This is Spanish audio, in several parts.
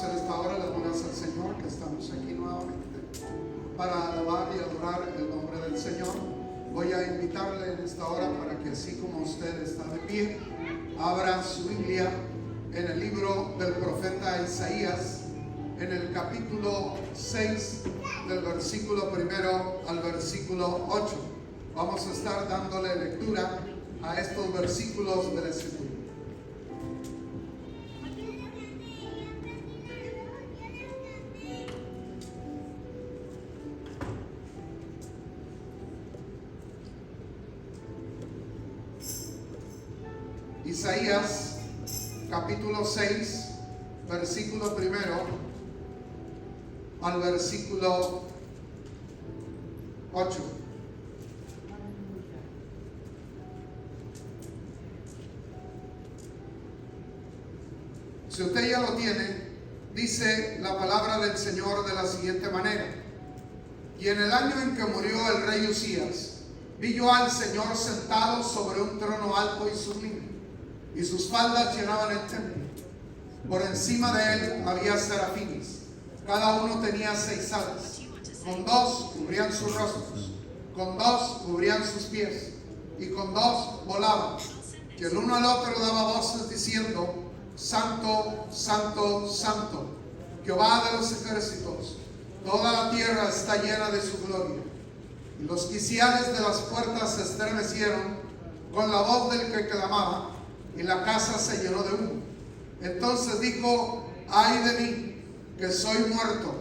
en esta hora las gracias al Señor que estamos aquí nuevamente para alabar y adorar el nombre del Señor. Voy a invitarle en esta hora para que, así como usted está de pie, abra su Biblia en el libro del profeta Isaías, en el capítulo 6, del versículo 1 al versículo 8. Vamos a estar dándole lectura a estos versículos de la Escritura. Isaías capítulo 6, versículo 1 al versículo 8. Si usted ya lo tiene, dice la palabra del Señor de la siguiente manera: y en el año en que murió el rey Usías, vi yo al Señor sentado sobre un trono alto y sublime, y sus faldas llenaban el templo. Por encima de él había serafines, cada uno tenía 6 alas, con 2 cubrían sus rostros, con 2 cubrían sus pies, y con 2 volaban, y el uno al otro daba voces diciendo: Santo, Santo, Santo, Jehová de los ejércitos, toda la tierra está llena de su gloria. Y los quiciales de las puertas se estremecieron con la voz del que clamaba, y la casa se llenó de humo. Entonces dijo: ay de mí, que soy muerto,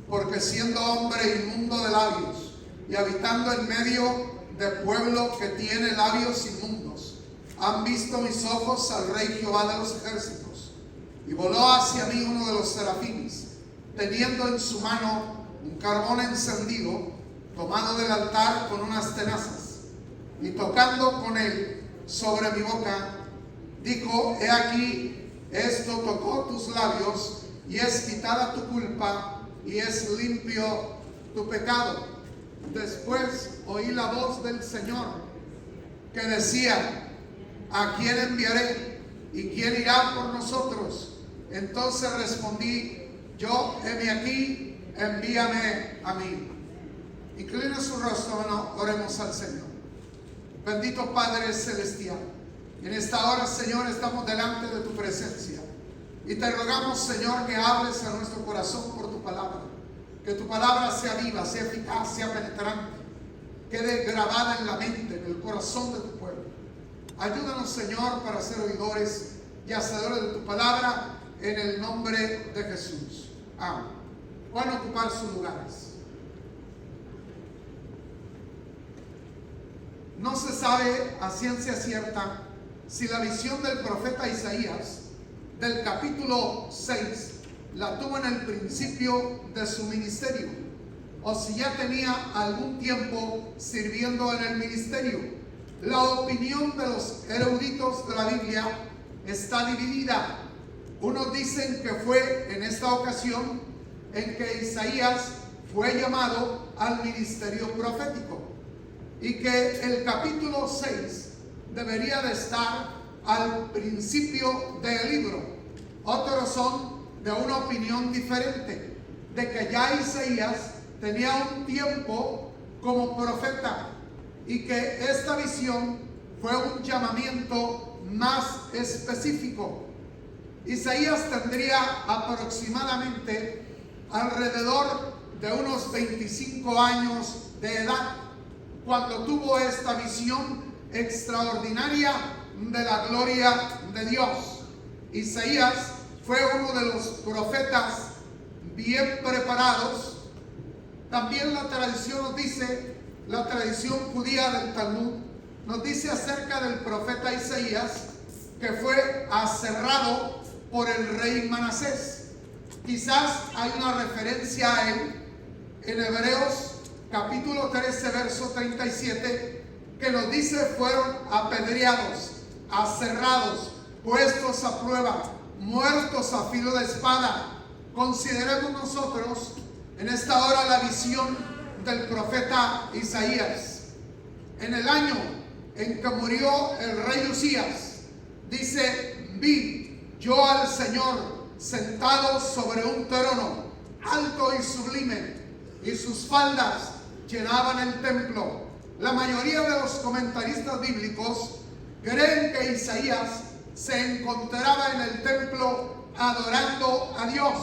porque siendo hombre inmundo de labios, y habitando en medio de pueblo que tiene labios inmundos, han visto mis ojos al Rey Jehová de los ejércitos. Y voló hacia mí uno de los serafines, teniendo en su mano un carbón encendido, tomado del altar con unas tenazas, y tocando con él sobre mi boca, dijo: he aquí, esto tocó tus labios, y es quitada tu culpa, y es limpio tu pecado. Después oí la voz del Señor que decía: ¿a quién enviaré? ¿Y quién irá por nosotros? Entonces respondí yo: heme aquí, envíame a mí. Inclina su rostro, oremos al Señor. Bendito Padre Celestial, en esta hora, Señor, estamos delante de tu presencia y te rogamos, Señor, que hables a nuestro corazón por tu palabra, que tu palabra sea viva, sea eficaz, sea penetrante, quede grabada en la mente, en el corazón de tu pueblo. Ayúdanos, Señor, para ser oidores y hacedores de tu palabra, en el nombre de Jesús. Amén. Pueden ocupar sus lugares. No se sabe a ciencia cierta si la visión del profeta Isaías del capítulo 6 la tuvo en el principio de su ministerio, o si ya tenía algún tiempo sirviendo en el ministerio. La opinión de los eruditos de la Biblia está dividida. Unos dicen que fue en esta ocasión en que Isaías fue llamado al ministerio profético, y que el capítulo 6 debería de estar al principio del libro. Otros son de una opinión diferente, de que ya Isaías tenía un tiempo como profeta, y que esta visión fue un llamamiento más específico. Isaías tendría aproximadamente alrededor de unos 25 años de edad cuando tuvo esta visión extraordinaria de la gloria de Dios. Isaías fue uno de los profetas bien preparados. También la tradición nos dice, la tradición judía del Talmud nos dice acerca del profeta Isaías, que fue aserrado por el rey Manasés. Quizás hay una referencia a él en Hebreos capítulo 13, verso 37, que nos dice: fueron apedreados, aserrados, puestos a prueba, muertos a filo de espada. Consideremos nosotros en esta hora la visión del profeta Isaías. En el año en que murió el rey Usías, dice: vi yo al Señor sentado sobre un trono alto y sublime, y sus faldas llenaban el templo. La mayoría de los comentaristas bíblicos creen que Isaías se encontraba en el templo adorando a Dios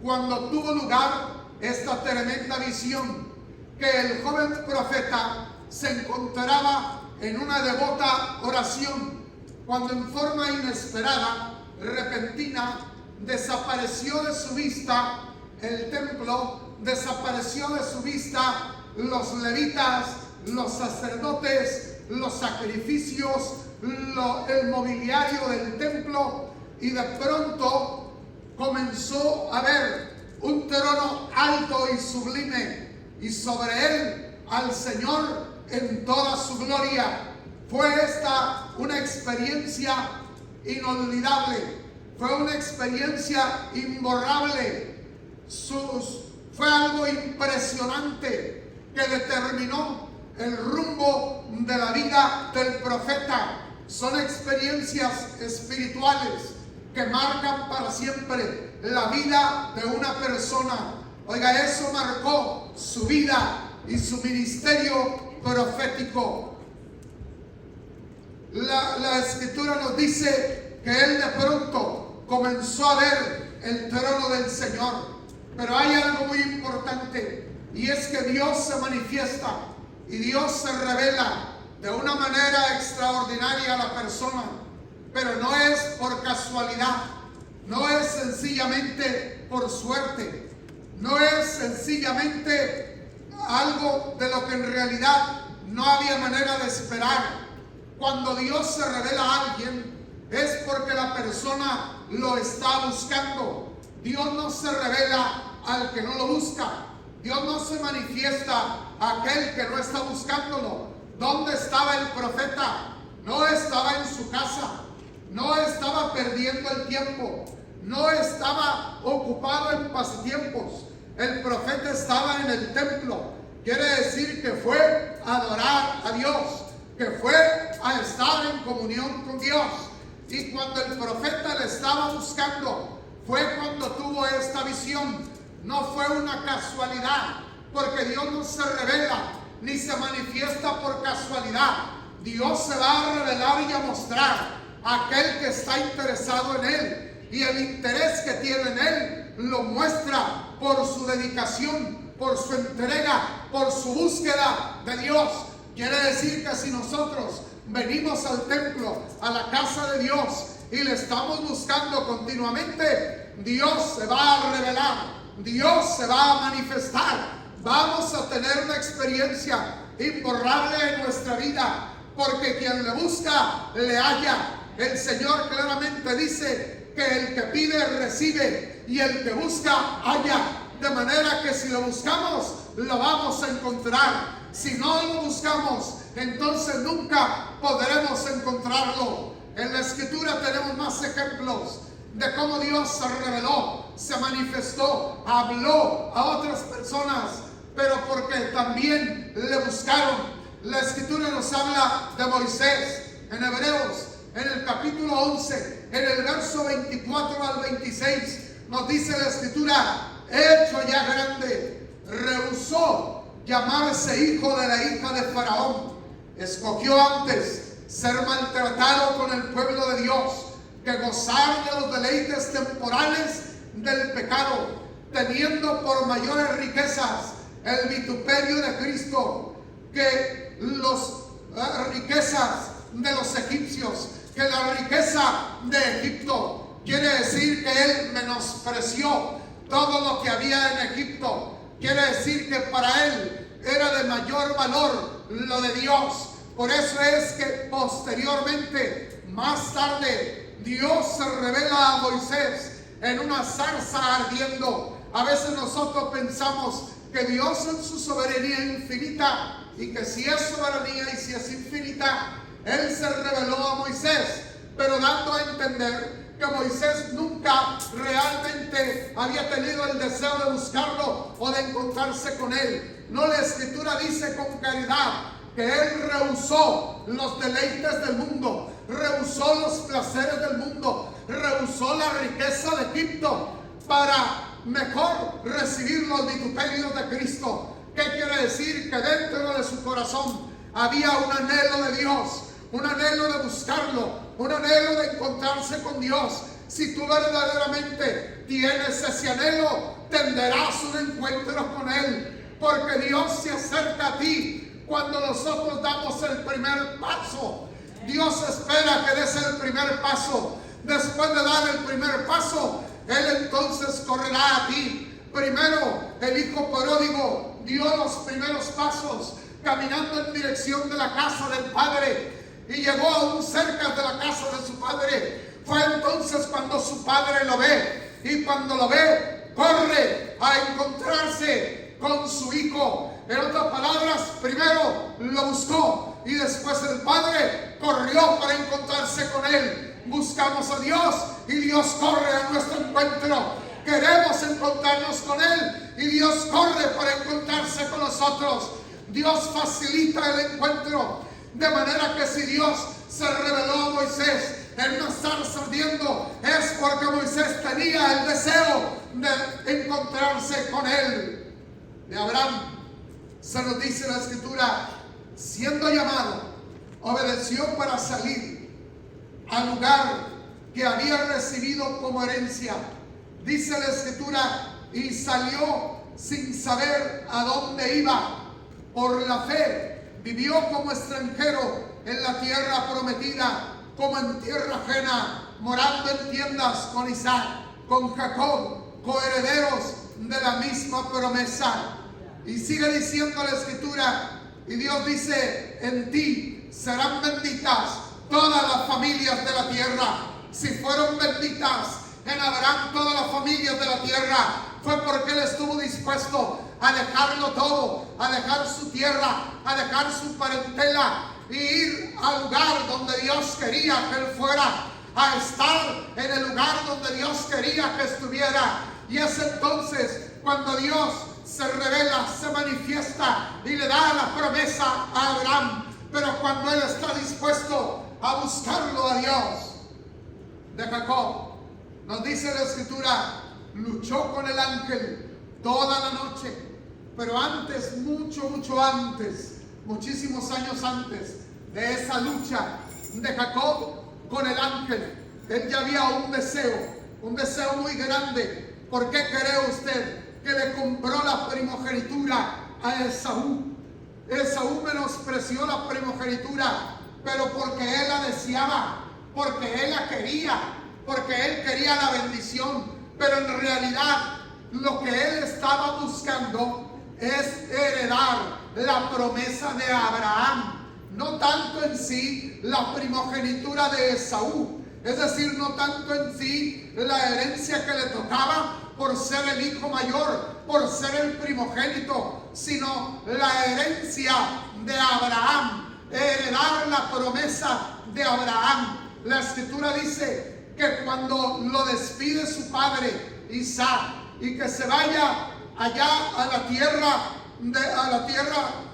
cuando tuvo lugar esta tremenda visión, que el joven profeta se encontraba en una devota oración, cuando en forma inesperada, repentina, desapareció de su vista el templo, desapareció de su vista los levitas, los sacerdotes, los sacrificios, el mobiliario del templo, y de pronto comenzó a ver un trono alto y sublime, y sobre él al Señor en toda su gloria. Fue esta una experiencia inolvidable, fue una experiencia imborrable, fue algo impresionante que determinó el rumbo de la vida del profeta. Son experiencias espirituales que marcan para siempre la vida de una persona. Oiga, eso marcó su vida y su ministerio profético. La escritura nos dice que él de pronto comenzó a ver el trono del Señor. Pero hay algo muy importante, y es que Dios se manifiesta y Dios se revela de una manera extraordinaria a la persona, pero no es por casualidad, no es sencillamente por suerte, no es sencillamente algo de lo que en realidad no había manera de esperar. Cuando Dios se revela a alguien es porque la persona lo está buscando. Dios no se revela al que no lo busca. Dios no se manifiesta a aquel que no está buscándolo. ¿Dónde estaba el profeta? No estaba en su casa, no estaba perdiendo el tiempo, no estaba ocupado en pasatiempos. El profeta estaba en el templo. Quiere decir que fue a adorar a Dios, que fue a estar en comunión con Dios. Y cuando el profeta le estaba buscando, fue cuando tuvo esta visión. No fue una casualidad, porque Dios no se revela ni se manifiesta por casualidad. Dios se va a revelar y a mostrar a aquel que está interesado en Él, y el interés que tiene en Él lo muestra por su dedicación, por su entrega, por su búsqueda de Dios. Quiere decir que si nosotros venimos al templo, a la casa de Dios, y le estamos buscando continuamente, Dios se va a revelar, Dios se va a manifestar. Vamos a tener una experiencia imborrable en nuestra vida, porque quien le busca, le halla. El Señor claramente dice que el que pide, recibe, y el que busca, halla. De manera que si lo buscamos, lo vamos a encontrar. Si no lo buscamos, entonces nunca podremos encontrarlo. En la Escritura tenemos más ejemplos de cómo Dios se reveló, se manifestó, habló a otras personas, pero porque también le buscaron. La Escritura nos habla de Moisés en Hebreos, en el capítulo 11, en el verso 24 al 26, nos dice la Escritura: hecho ya grande, rehusó llamarse hijo de la hija de Faraón. Escogió antes ser maltratado con el pueblo de Dios que gozar de los deleites temporales del pecado, teniendo por mayores riquezas el vituperio de Cristo que las riquezas de los egipcios, que la riqueza de Egipto. Quiere decir que él menospreció todo lo que había en Egipto. Quiere decir que para él era de mayor valor lo de Dios. Por eso es que posteriormente, más tarde, Dios se revela a Moisés en una zarza ardiendo. A veces nosotros pensamos que Dios en su soberanía infinita, y que si es soberanía y si es infinita, Él se reveló a Moisés, pero dando a entender que Moisés nunca realmente había tenido el deseo de buscarlo o de encontrarse con Él. No, la Escritura dice con claridad que Él rehusó los deleites del mundo, rehusó los placeres del mundo, rehusó la riqueza de Egipto para mejor recibir los vituperios de Cristo. ¿Qué quiere decir? Que dentro de su corazón había un anhelo de Dios, un anhelo de buscarlo, un anhelo de encontrarse con Dios. Si tú verdaderamente tienes ese anhelo, tendrás un encuentro con Él, porque Dios se acerca a ti cuando nosotros damos el primer paso. Dios espera que des el primer paso. Después de dar el primer paso, Él entonces correrá a ti. Primero, el hijo pródigo dio los primeros pasos caminando en dirección de la casa del padre, y llegó aún cerca de la casa de su padre. Fue entonces cuando su padre lo ve, y cuando lo ve, corre a encontrarse con su hijo. En otras palabras, primero lo buscó y después el padre corrió para encontrarse con él. Buscamos a Dios y Dios corre a nuestro encuentro. Queremos encontrarnos con Él y Dios corre para encontrarse con nosotros. Dios facilita el encuentro, de manera que si Dios se reveló a Moisés en una zarza ardiendo, es porque Moisés tenía el deseo de encontrarse con Él. De Abraham se nos dice en la Escritura, siendo llamado, obedeció para salir al lugar que había recibido como herencia. Dice la Escritura, y salió sin saber a dónde iba. Por la fe vivió como extranjero en la tierra prometida, como en tierra ajena, morando en tiendas con Isaac, con Jacob, coherederos de la misma promesa. Y sigue diciendo la Escritura, y Dios dice, en ti serán benditas todas las familias de la tierra. Si fueron benditas en Abraham todas las familias de la tierra, fue porque él estuvo dispuesto a dejarlo todo, a dejar su tierra, a dejar su parentela y ir al lugar donde Dios quería que él fuera, a estar en el lugar donde Dios quería que estuviera. Y es entonces cuando Dios se revela, se manifiesta y le da la promesa a Abraham. Pero cuando él está dispuesto a buscarlo a Dios, de Jacob, nos dice la Escritura, luchó con el ángel toda la noche. Pero antes, mucho antes, muchísimos años antes de esa lucha de Jacob con el ángel, él ya había un deseo muy grande. ¿Por qué cree usted que le compró la primogenitura a Esaú? Esaú menospreció la primogenitura, pero porque él la deseaba, porque él la quería, porque él quería la bendición. Pero en realidad lo que él estaba buscando es heredar la promesa de Abraham, no tanto en sí la primogenitura de Esaú, es decir, no tanto en sí la herencia que le tocaba por ser el hijo mayor, por ser el primogénito, sino la herencia de Abraham, heredar la promesa de Abraham. La Escritura dice que cuando lo despide su padre Isaac y que se vaya allá a la tierra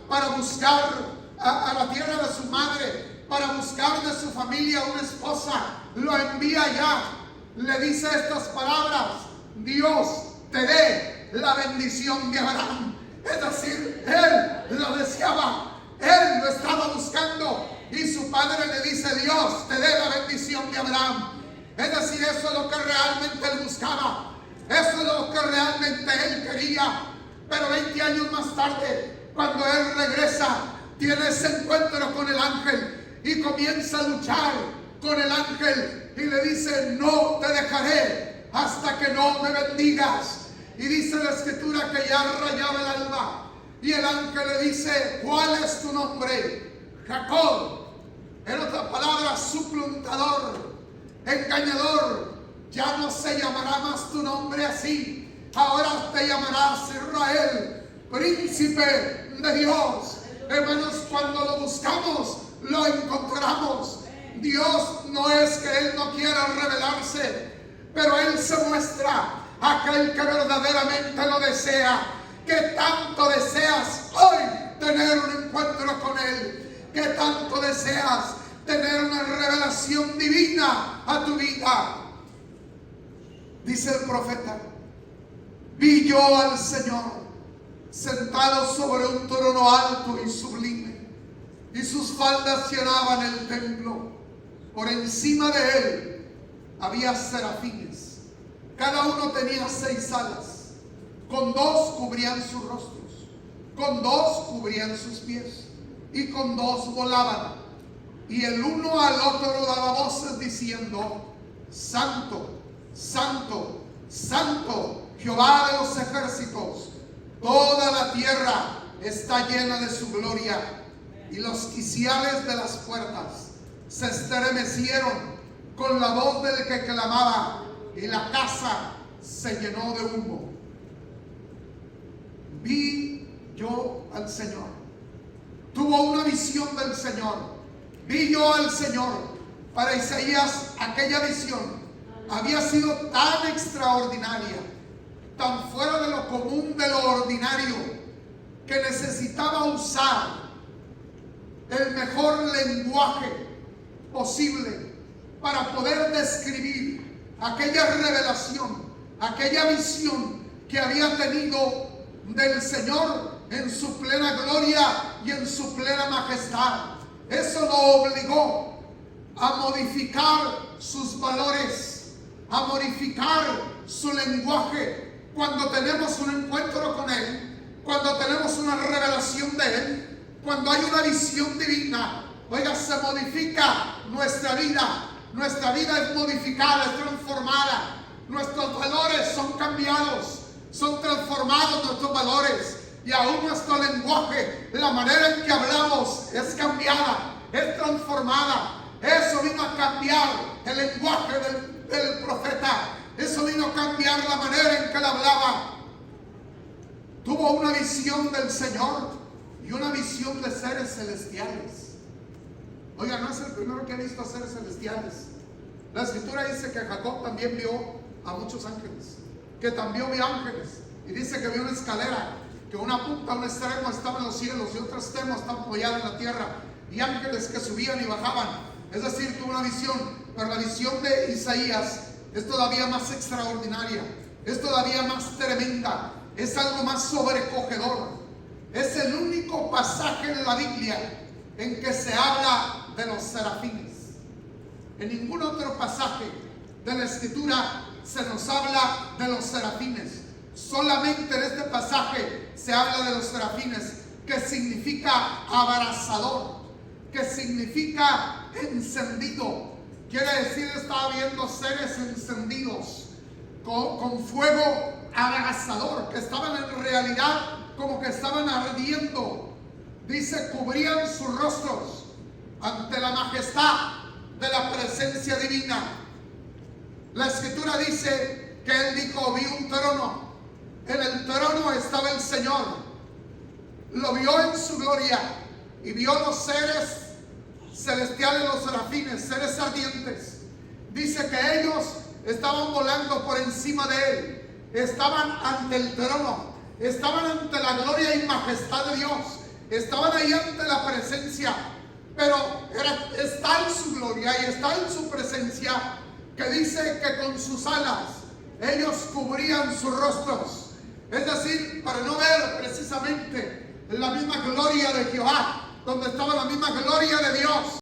para buscar a la tierra de su madre, para buscar de su familia una esposa, lo envía allá. Le dice estas palabras: Dios te dé la bendición de Abraham. Es decir, él lo deseaba, él lo estaba buscando, y su padre le dice: Dios te dé la bendición de Abraham. Es decir, eso es lo que realmente él buscaba, eso es lo que realmente él quería. Pero 20 años más tarde, cuando él regresa, tiene ese encuentro con el ángel y comienza a luchar con el ángel y le dice: no te dejaré hasta que no me bendigas. Y dice la Escritura que ya rayaba el alba y el ángel le dice: ¿cuál es tu nombre? Jacob. En otras palabras, suplantador, engañador. Ya no se llamará más tu nombre así, ahora te llamarás Israel, príncipe de Dios. Hermanos, cuando lo buscamos, lo encontramos. Dios no es que Él no quiera revelarse, pero Él se muestra a aquel que verdaderamente lo desea. ¿Qué tanto deseas hoy tener un encuentro con Él? ¿Qué tanto deseas tener una revelación divina a tu vida? Dice el profeta: vi yo al Señor sentado sobre un trono alto y sublime, y sus faldas llenaban el templo. Por encima de él había serafines, cada uno tenía 6 alas, con 2 cubrían sus rostros, con 2 cubrían sus pies, y con 2 volaban. Y el uno al otro daba voces diciendo: Santo, Santo, Santo, Jehová de los ejércitos, toda la tierra está llena de su gloria. Y los quiciales de las puertas se estremecieron con la voz del que clamaba, y la casa se llenó de humo. Vi yo al Señor. Tuvo una visión del Señor. Vi yo al Señor. Para Isaías, aquella visión había sido tan extraordinaria, tan fuera de lo común, de lo ordinario, que necesitaba usar el mejor lenguaje posible para poder describir aquella revelación, aquella visión que había tenido del Señor en su plena gloria y en su plena majestad. Eso lo obligó a modificar sus valores, a modificar su lenguaje. Cuando tenemos un encuentro con Él, cuando tenemos una revelación de Él, cuando hay una visión divina, oiga, se modifica nuestra vida. Nuestra vida es modificada, es transformada. Nuestros valores son cambiados, son transformados nuestros valores. Y aún nuestro lenguaje, la manera en que hablamos es cambiada, es transformada. Eso vino a cambiar el lenguaje del profeta. Eso vino a cambiar la manera en que él hablaba. Tuvo una visión del Señor y una visión de seres celestiales. Oiga, no es el primero que ha visto a seres celestiales. La escritura dice que Jacob también vio a muchos ángeles, que también vio ángeles, y dice que vio una escalera, que una punta, un extremo estaba en los cielos y otro extremo estaba apoyado en la tierra, y ángeles que subían y bajaban. Es decir, tuvo una visión. Pero la visión de Isaías es todavía más extraordinaria, es todavía más tremenda, es algo más sobrecogedor. Es el único pasaje en la Biblia en que se habla de los serafines. En ningún otro pasaje de la escritura se nos habla de los serafines. Solamente en este pasaje se habla de los serafines, que significa abrasador, que significa encendido. Quiere decir, estaba viendo seres encendidos con fuego abrasador, que estaban en realidad como que estaban ardiendo. Dice, cubrían sus rostros ante la majestad de la presencia divina. La escritura dice que él dijo: vi un trono, en el trono estaba el Señor, lo vio en su gloria, y vio los seres celestiales, los serafines, seres ardientes. Dice que ellos estaban volando por encima de él, estaban ante el trono, estaban ante la gloria y majestad de Dios, estaban ahí ante la presencia. Pero está en su gloria y está en su presencia, que dice que con sus alas ellos cubrían sus rostros. Es decir, para no ver precisamente la misma gloria de Jehová, donde estaba la misma gloria de Dios.